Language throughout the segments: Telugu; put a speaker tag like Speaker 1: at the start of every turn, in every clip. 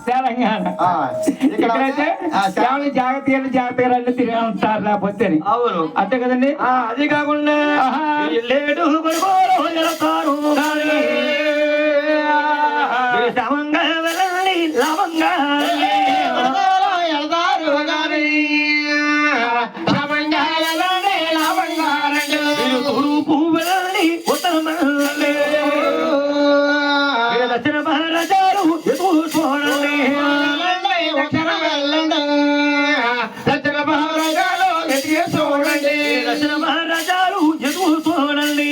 Speaker 1: తెలంగాణ. ఇక్కడైతే కేవలం జాగ్రత్తగా అన్ని తిరిగి ఉంటారు లేకపోతే. అవును అంతే కదండి. అది కాకుండా లేడు వెళ్తారు సమంగా వెళ్ళండి లవంగా దక్షిణ మహారాజాలు ఎదుగు చూడండి దక్షిణ మహారాజాలు ఎదుగు చూడండి దక్షిణ మహారాజాలు ఎదుగు చూడండి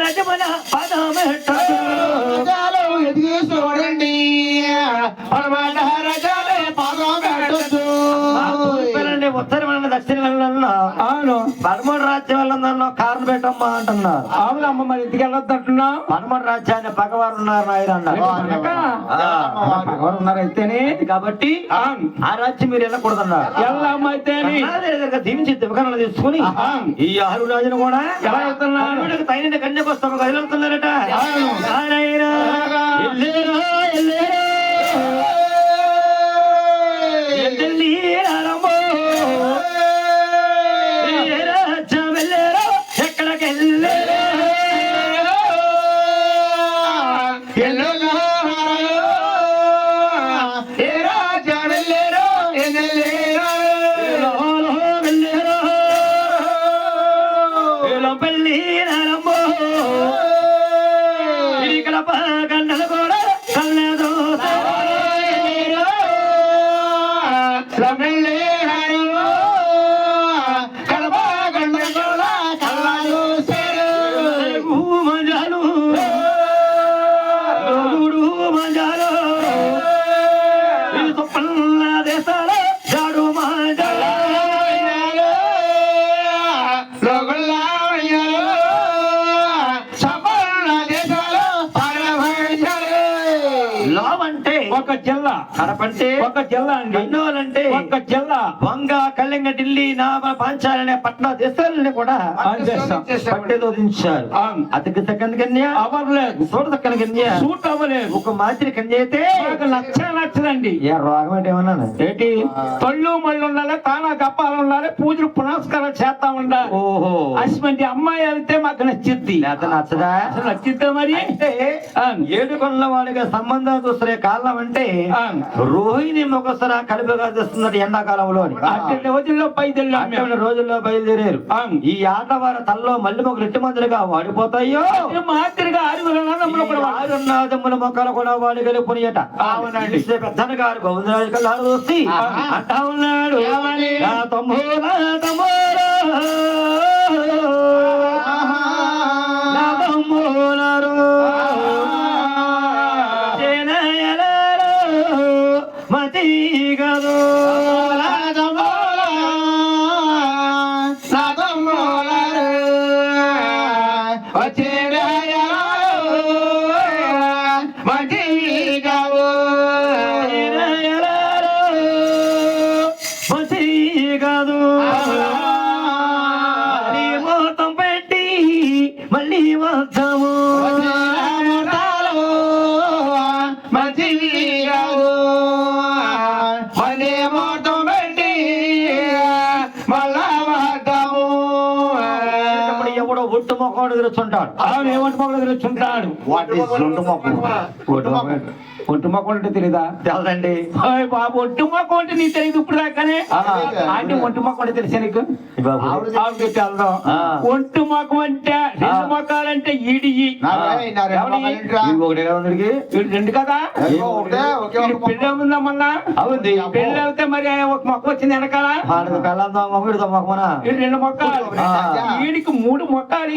Speaker 1: రజమన పదమెట్టాలు ఎదుగు చూడండి రాజాలే పదమెట్టండి ఉత్తరమైన దక్షిణ వెళ్ళన్నా అవును పదమూడు రాజ్యం వెళ్ళందన్నా కారణం పెట్టమ్మా అంటున్నారు. అవునమ్మ మరి ఇంటికి వెళ్ళొద్దు అంటున్నా. పదమూడు రాజ్యాన్ని పగవారు ఉన్నారు ఆయన అన్నారు. పగవారు ఉన్నారు అయితేనే కాబట్టి ఆ రాజ్యం మీరు వెళ్ళకూడదన్నారు. వెళ్ళమ్మ అయితే దీవించి దివకరణ తీసుకుని ఈ 6 రాజులు కూడా ఎలా వెళ్తున్నారు తైన కన్యాకొస్తాము వెళ్తున్నారట. ఒక జిల్లా కడపంటే ఒక జిల్లా అండి. అంటే ఒక జిల్లా వంగ కళింగ ఢిల్లీ నామ పాంచాల అనే పట్న దేశాలని కూడా పట్టేదోదించారు. అతికి సెకండ్ కన్యా అవ్వలేదు, సూట సెకండ్ కన్యా సూట్ అవ్వలేదు. ఒక మాదిరి కన్య అయితే నచ్చదండి. ఏ రోగం అంటే ఏమన్నా ఏంటి తొళ్ళు మళ్ళు ఉండాలి, తానా కప్పాలు ఉండాలి, పూజలు పునస్కారాలు చేస్తా ఉండాలి. ఓహో అటువంటి అమ్మాయి అయితే మాకు నచ్చిద్ది. నచ్చదా నచ్చిద్దా మరి అంటే 7 కొన్న వాడిగా సంబంధాలు చూస్తే కాలం అంటే రోహిణి ఒకసారి కలుపుగా తెస్తున్నట్టు ఎండాకాలంలో రోజుల్లో బయలుదేరారు. ఈ ఆట వారి తల్లో మళ్ళీ ఒక రెట్టి మందులుగా వాడిపోతాయో మాదిరిగా 6 మొక్కలు కూడా వాడి కలిపోనియట. పెద్దన గారు గోవిందరాజు కల్లారు చూసి అంటా ఉన్నాడు ఒట్టు మొక్కడు తిరుగుతుంటాడు. అవును ఏమంటు మొక్కడు తిరుగుతుంటాడు. ఒట్టు మొక్క అంటే తెలీదా? తెలదండి బాబు. ఒట్టు మొక్క అంటే నీకు తెలియదు ఇప్పుడు దాకానే. అంటే ఒట్టు మొక్క అంటే తెలుసా నీకు? తెలదాం. ఒట్టు మొక్కం అంటే 2 మొక్కలంటే ఈడి రెండు కదా. పెళ్ళి ఉందమ్మన్నా అవుంది. పెళ్ళి అవుతే మరి ఒక మొక్క వచ్చింది వెనకాల 2 మొక్కలు. ఈడికి 3 మొక్కలు.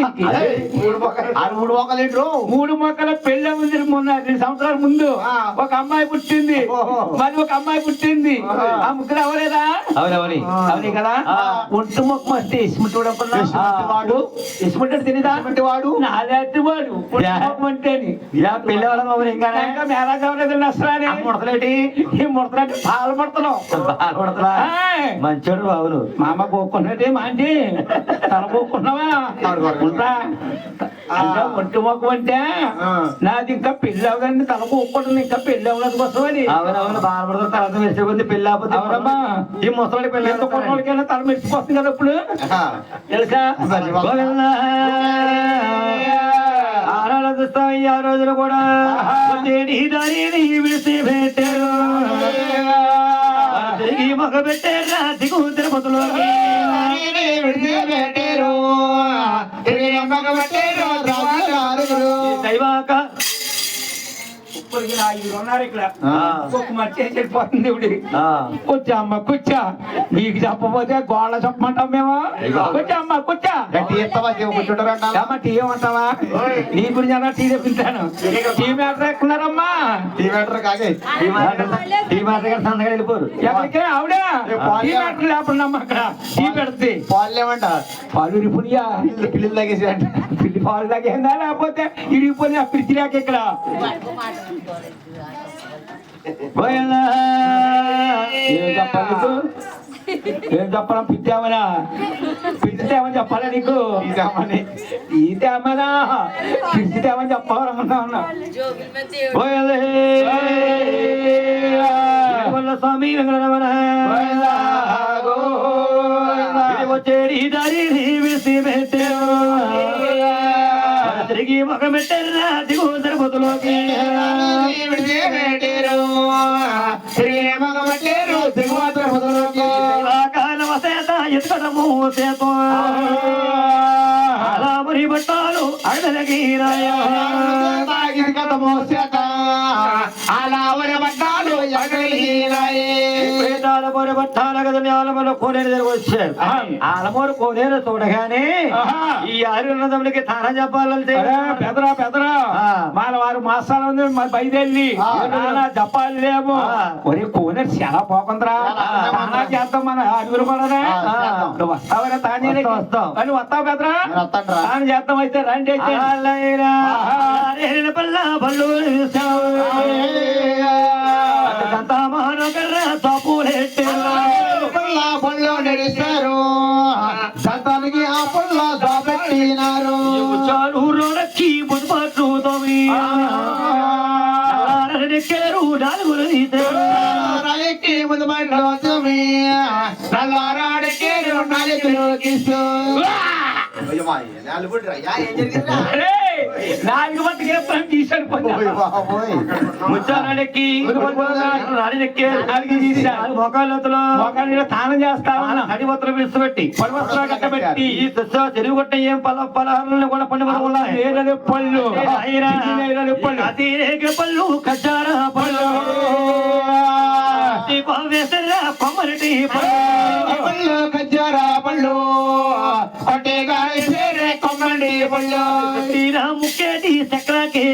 Speaker 1: 3 మొక్కల పెళ్ళి ఉంది. మొన్న 2 సంవత్సరాల ముందు ఒక అమ్మాయి పుట్టింది, మరి ఒక అమ్మాయి పుట్టింది. ఆ ముగ్గురు అవలేదా? అవునే కదా. ఒట్టు మొక్క మస్తే ఇసుమంటి వాడు ఇసుమంటే తెలీదా? వాడు నాలాంటి వాడు అంటే పెళ్లి ఇంకా మ్యారేజ్ అవ్వలేదు. అసలు ముడతలేటి ఈ ముడతలంటే పాలు పడుతున్నాం. మంచోడు బాబులు. మా అమ్మ పోక్కున్నట్టే మా అంటే తల పోక్కున్నావా? అంటే ఒంటి మొక్కం అంటే నాది ఇంకా పెళ్లి అవదండి తలకు ఒప్పుకుంటుంది ఇంకా పెళ్లి అవ్వలేదు కోసం అని.
Speaker 2: అవునవును బాధపడుతూ తర్వాత మెరిసిపోతే పెళ్లి ఆపోతే
Speaker 1: అవునమ్మా
Speaker 2: ఈ ముసలి పెళ్లి
Speaker 1: ఎంత కొన్నోళ్ళకైనా తల మెరిసిపోతుంది కదా ఇప్పుడు తెలుసా. ఆరాలు చూస్తాం ఈ 6 రోజులు కూడా దారిని విడిసి పెట్టారు తిరిగి మొగ పెట్టారు దిగు తిరుపతిలో దైవాక ఉన్నారు ఇక్కడ ఒక్కొక్క మర్చి చెడిపోతుంది ఇప్పుడు. కూర్చో అమ్మ కూర్చో, మీకు చెప్పబోతే గోళ్ళ చెప్పమంటాం మేము. కూర్చో అమ్మ కూర్చో. అమ్మ టీ ఏమంటావా? నీ గురించి అన్నా టీ తెప్పించాను. టీ మ్యాటర్ ఎక్కున్నారమ్మా.
Speaker 2: టీ మ్యాటర్ సందగా వెళ్ళిపోరు
Speaker 1: ఎవరికే ఆవిడ టీ మ్యాటర్ లేకుండా అమ్మ అక్కడ టీ పెడుతుంది.
Speaker 2: పాలు లేవంట,
Speaker 1: పాలు ఇరిపోయా
Speaker 2: పిల్లలు తగ్గేసి అంట.
Speaker 1: పిల్లి పాలు తగ్గిందా లేకపోతే ఇరిగిపోయి ఆ ఫ్రిడ్జ్ లేక ఇక్కడ ఏం చెప్పాలా? పిచ్చామనా పిచ్చితేమని చెప్పాలా నీకు? ఈ తేమనా పిచ్చితేమని చెప్పాలనుకున్నా ఉన్నా. స్వామి వచ్చేది దారి విసి పెట్టారు తిరిగి మొగ పెట్టారు దిగు తిరుపతిలోకి ఎత్తుకడము సేతో అలా మరి బట్టాలు అడలకి బట్టాల కదా ఆలమూరు కోనేరు దగ్గర వచ్చారు. ఆలమూరు కోనేరు చూడగానే ఈ ఆరున్నదముడికి తాన చెప్పాలంటే పెదరా పెదరా మన వారు మాసాలు ఉంది బయలుదేరి చెప్పాలి లేము. ఒరే కోనేరు చాలా పోకుందరా తానా చేద్దాం మన ఆరుగురు కూడా. నువ్వు వస్తావరా? తానే వస్తావు కానీ వస్తావు కదరా? తాను చేద్దాం అయితే రండి. పల్లా పళ్ళు
Speaker 2: పళ్ళు నడిస్తారు సంతానికి ఆ పళ్ళ పెట్టినారు.
Speaker 1: చాలూరుకి బుద్ధపట్లు తొమ్మిదేరు 4
Speaker 2: ముందు మైండ్లో నల్లారాడికేరు 4 కిసు
Speaker 1: 4 మట్టుకే తీసాడు. ముచ్చారెక్కి మొఖాలు తానం చేస్తాను అడివత్రం విడిచిపెట్టి పడివస్త్రం కట్టబెట్టి ఈ చెరువు కొట్ట ఏం పలహారాలను కూడా పండుగ పళ్ళు అతిరేక పళ్ళు కచ్చారా పళ్ళు కొమ్మరటి
Speaker 2: పళ్ళు కచ్చారా పళ్ళు కొమ్మడి పళ్ళు
Speaker 1: ముక్కేటి చక్రకే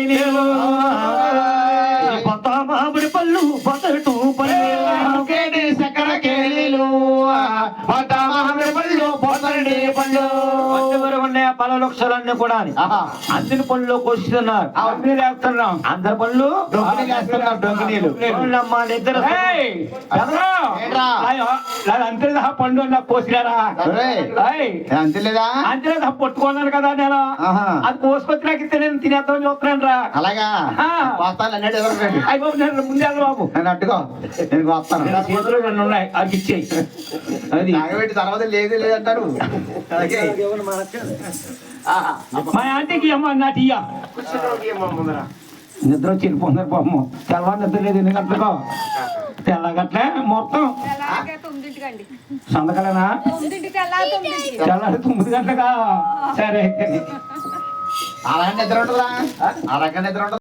Speaker 1: పొత్త మామిడి పళ్ళు పొతటు
Speaker 2: పళ్ళు చక్కెర కేలీలు పొత్త మామిడి పళ్ళు పొతడి పళ్ళు
Speaker 1: ఉన్నాయి. పళ్ళ వృక్షాలన్నీ కూడా అందరి పళ్ళు కోస్తున్నారు. వేస్తున్నాం అందరి పళ్ళు
Speaker 2: డొంకినీలు
Speaker 1: ఇద్దరు అంతే పండు నాకు కోసినారా?
Speaker 2: అంతేలేదా?
Speaker 1: అంతేదా పట్టుకున్నాను కదా నేను. అది కోసుకొచ్చినాక నేను తినేద్దాం చూస్తున్నాను రా.
Speaker 2: అలాగా
Speaker 1: అయిపోయి ముందే బాబు
Speaker 2: నేను అట్టుకో నేను వస్తాను.
Speaker 1: చేతులు 2 ఉన్నాయి అది ఇచ్చేయి. అది
Speaker 2: నాగబెట్టి తర్వాత లేదు లేదంటారు.
Speaker 1: మా ఆంటీకి అమ్మ నా టీయా నిద్ర వచ్చిపోతున్నారు పాపము. తెల్లవారు నిద్ర లేదు 8 గంటలకు తెల్లగట్లే మొత్తం సందకలేనా తెల్లారి 9 గంటలుగా. సరే
Speaker 2: అలా నిద్ర ఉంటుందా? అలా నిద్ర ఉంటుంది.